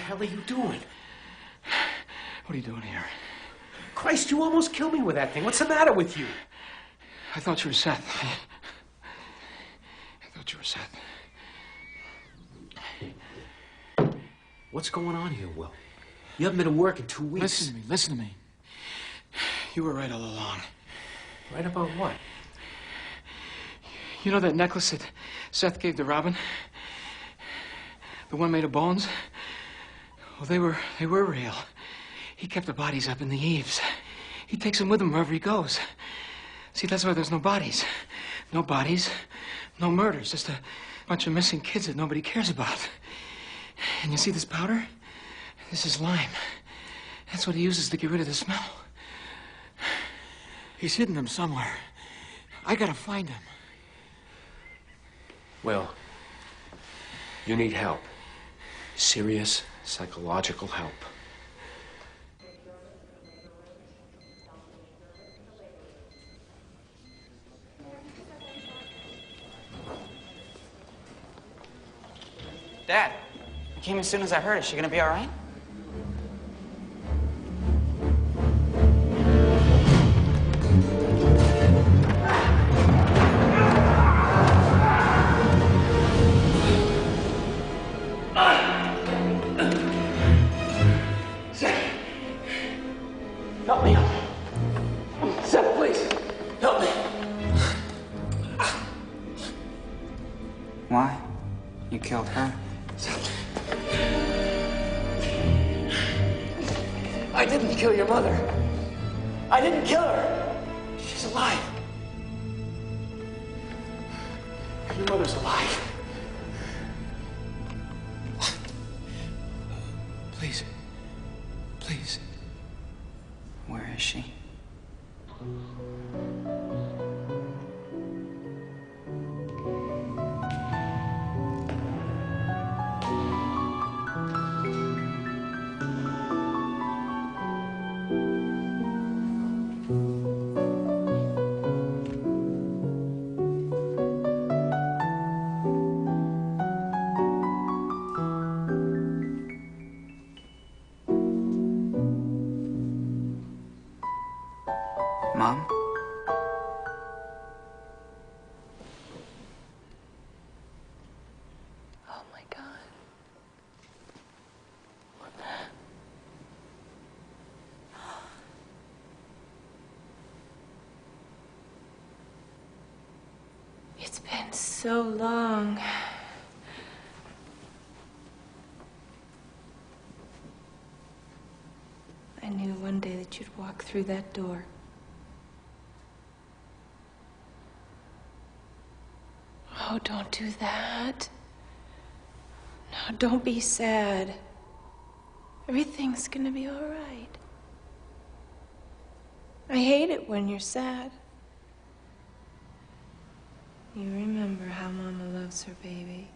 What are you doing? What are you doing here? Christ, you almost killed me with that thing. What's the matter with you? I thought you were Seth. I thought you were Seth. What's going on here, Will? You haven't been to work in 2 weeks. Listen to me, listen to me. You were right all along. Right about what? You know that necklace that Seth gave to Robin? The one made of bones? Well, they were real. He kept the bodies up in the eaves. He takes them with him wherever he goes. See, that's why there's no bodies. No bodies, no murders. Just bunch of missing kids that nobody cares about. And you see this powder? This is lime. That's what he uses to get rid of the smell. He's hidden them somewhere. I gotta find him. Will, you need help. Serious psychological help. Dad, I came as soon as I heard. Is she gonna be all right? Help me. Seth, please. Help me. Why? You killed her? I didn't kill your mother. I didn't kill her. She's alive. Your mother's alive. Please. Please. Where is she? Mom? Oh my God. It's been so long. I knew one day that you'd walk through that door. Oh, don't do that. No, don't be sad. Everything's gonna be all right. I hate it when you're sad. You remember how Mama loves her baby.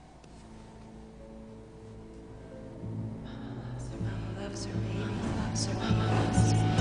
Mama loves her baby, loves her baby, loves her baby.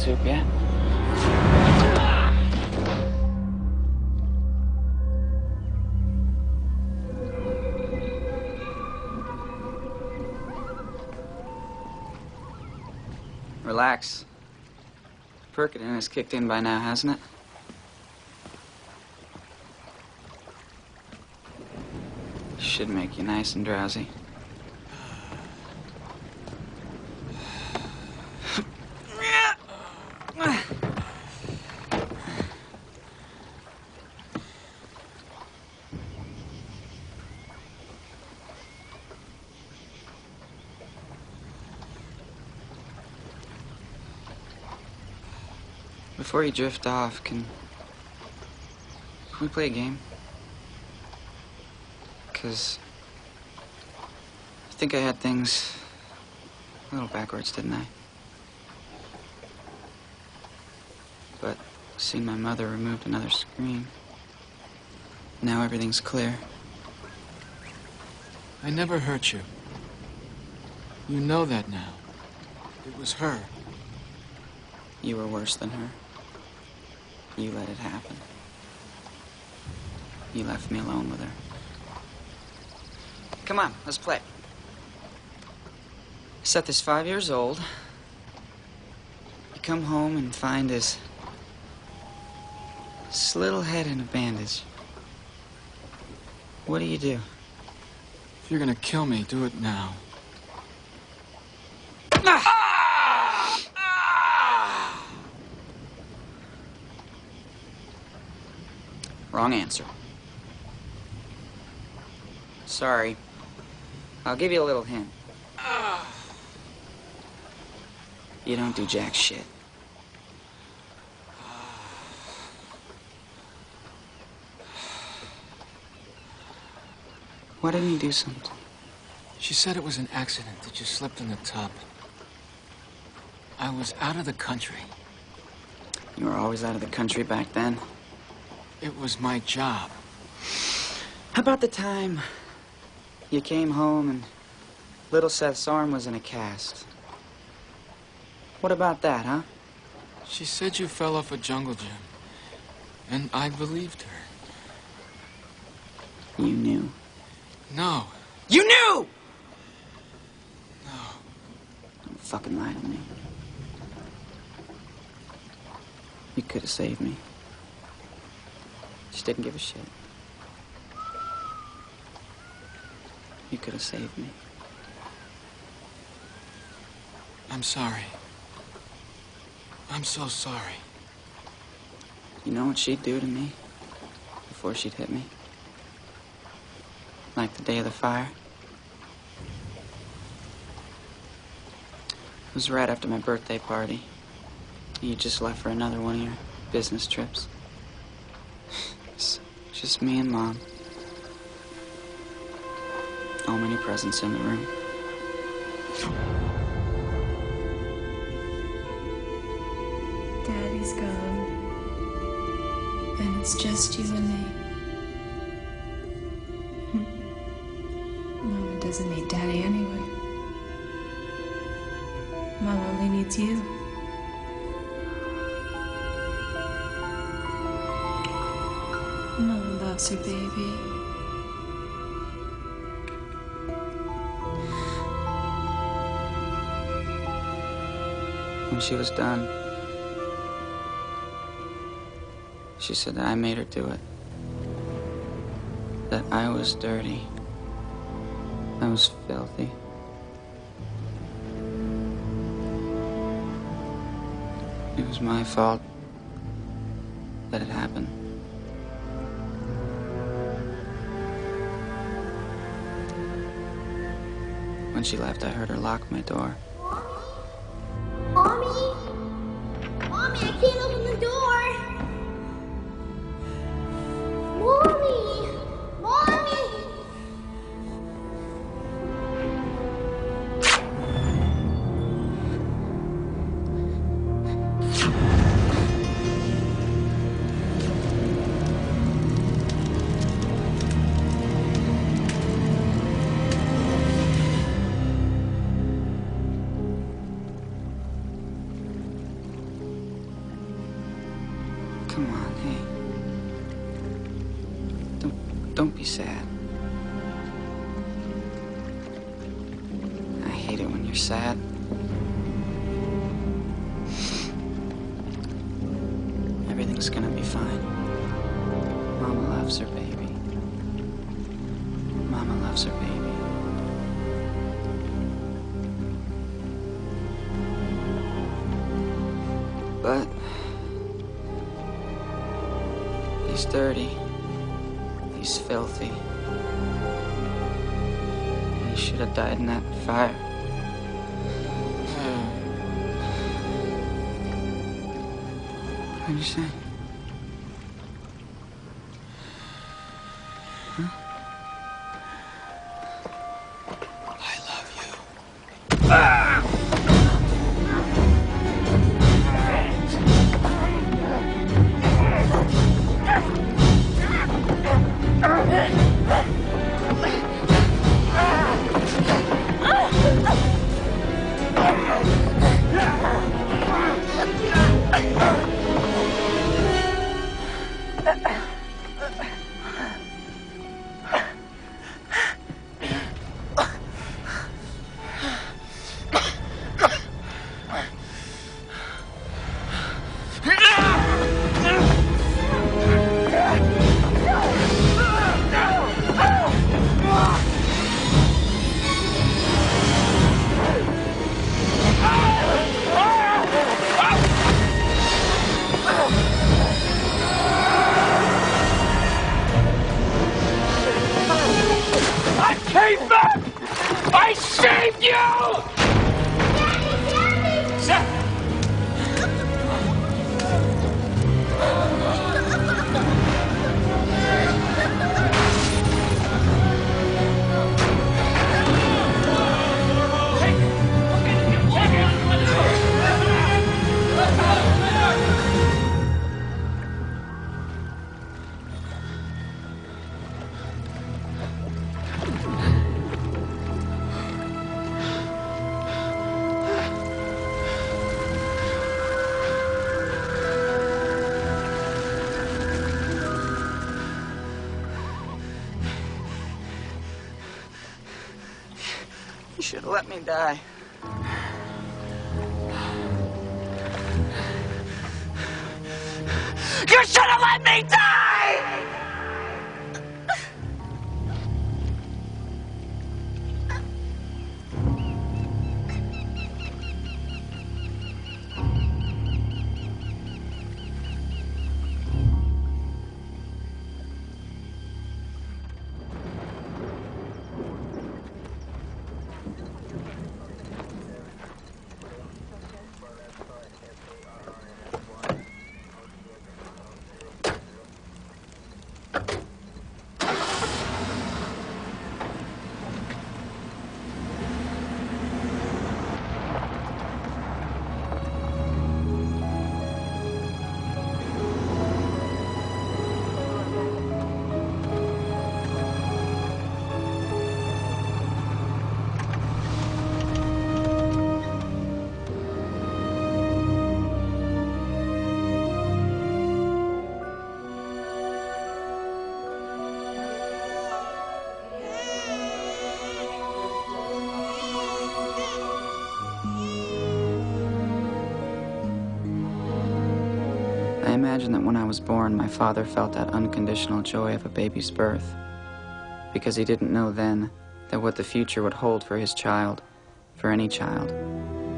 soup yet. Relax. Percodan has kicked in by now, hasn't it? Should make you nice and drowsy. Before you drift off, can we play a game? 'Cause I think I had things a little backwards, didn't I? But seeing my mother removed another screen, now everything's clear. I never hurt you. You know that now. It was her. You were worse than her. You let it happen. You left me alone with her. Come on, let's play. Seth is 5 years old. You come home and find his little head in a bandage. What do you do? If you're gonna kill me, do it now. Wrong answer. Sorry. I'll give you a little hint. You don't do jack shit. Why didn't you do something? She said it was an accident, that you slipped in the tub. I was out of the country. You were always out of the country back then. It was my job. How about the time you came home and little Seth's arm was in a cast? What about that, huh? She said you fell off a jungle gym, and I believed her. You knew. No. You knew! No. Don't fucking lie to me. You could have saved me. Just didn't give a shit. You could have saved me. I'm sorry. I'm so sorry. You know what she'd do to me before she'd hit me? Like the day of the fire? It was right after my birthday party. You just left for another one of your business trips. It's just me and Mom. All many presents in the room. Daddy's gone. And it's just you and me. Mama doesn't need Daddy anyway. Mama only needs you. Mama loves her baby. When she was done, she said that I made her do it. That I was dirty. I was filthy. It was my fault that it happened. When she left, I heard her lock my door. Mommy? Mommy, I can't open the door. Mommy! Mommy! Come on, hey. Don't be sad. I hate it when you're sad. Everything's gonna be fine. Mama loves her baby. Mama loves her baby. But he's dirty. He's filthy. He should have died in that fire. What did you say? Huh? I love you. Came back! I saved you! Seth! You should have let me die. You should have let me die! I imagine that when I was born, my father felt that unconditional joy of a baby's birth, because he didn't know then that what the future would hold for his child, for any child,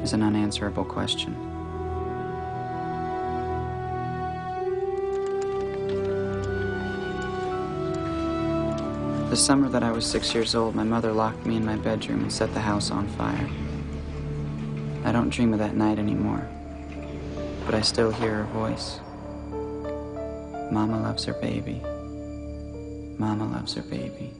is an unanswerable question. The summer that I was 6 years old, my mother locked me in my bedroom and set the house on fire. I don't dream of that night anymore, but I still hear her voice. Mama loves her baby. Mama loves her baby.